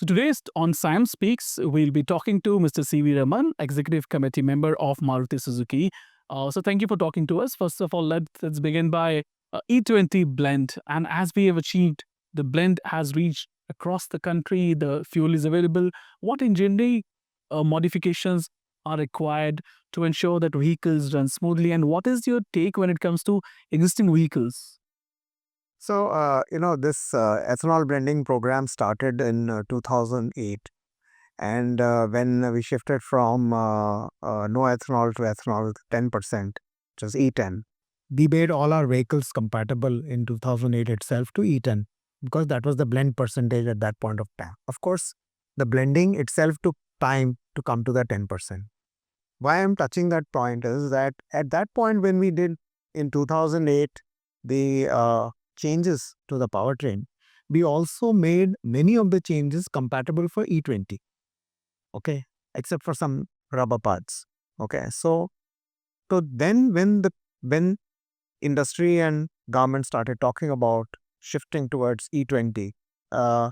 Today's on SIAM Speaks, we'll be talking to Mr. C.V. Raman, Executive Committee member of Maruti Suzuki. So thank you for talking to us. First of all, let's begin by E20 blend. And as we have achieved, the blend has reached across the country, the fuel is available. What engineering modifications are required to ensure that vehicles run smoothly? And what is your take when it comes to existing vehicles? So, this ethanol blending program started in 2008. And when we shifted from no ethanol to ethanol with 10%, which was E10, we made all our vehicles compatible in 2008 itself to E10 because that was the blend percentage at that point of time. Of course, the blending itself took time to come to the 10%. Why I'm touching that point is that at that point when we did in 2008 the changes to the powertrain, we also made many of the changes compatible for E20. Okay, except for some rubber parts. Okay, so then when industry and government started talking about shifting towards E20, uh,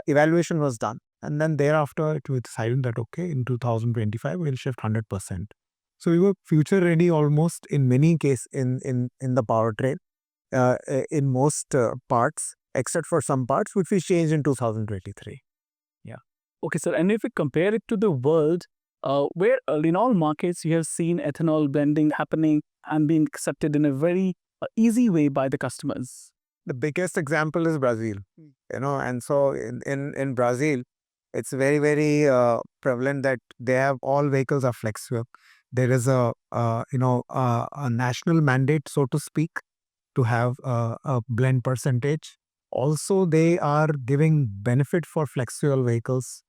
evaluation was done, and then thereafter it was decided that okay, in 2025 we'll shift 100%. So we were future ready almost in many cases in the powertrain, in most parts, except for some parts which we changed in 2023. Yeah. Okay, sir. And if we compare it to the world, where in all markets you have seen ethanol blending happening and being accepted in a very easy way by the customers. The biggest example is Brazil, and so in Brazil, it's very prevalent that they have all vehicles are flex fuel. There is a national mandate, so to speak, to have a blend percentage. Also, they are giving benefit for flex fuel vehicles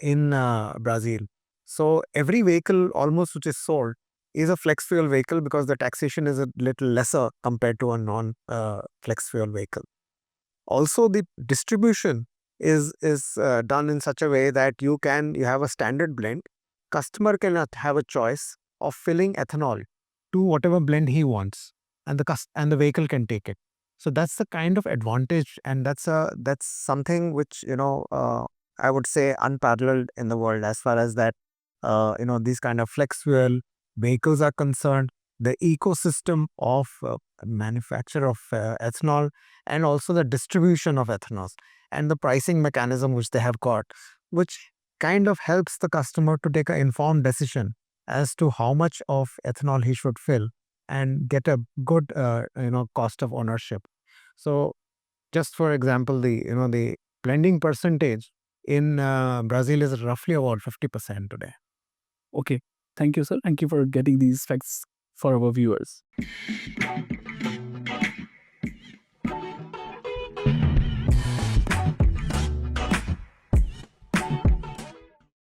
in Brazil. So every vehicle almost which is sold is a flex fuel vehicle because the taxation is a little lesser compared to a non flex fuel vehicle. Also, the distribution is done in such a way that you have a standard blend. Customer cannot have a choice of filling ethanol to whatever blend he wants, and the vehicle can take it. So that's the kind of advantage, and that's something which I would say unparalleled in the world as far as that these kind of flex fuel vehicles are concerned. The ecosystem of manufacture of ethanol, and also the distribution of ethanol and the pricing mechanism which they have got, which kind of helps the customer to take an informed decision as to how much of ethanol he should fill and get a good cost of ownership. So just for example, the blending percentage in Brazil is roughly about 50% today. Okay, thank you, sir. Thank you for getting these facts for our viewers.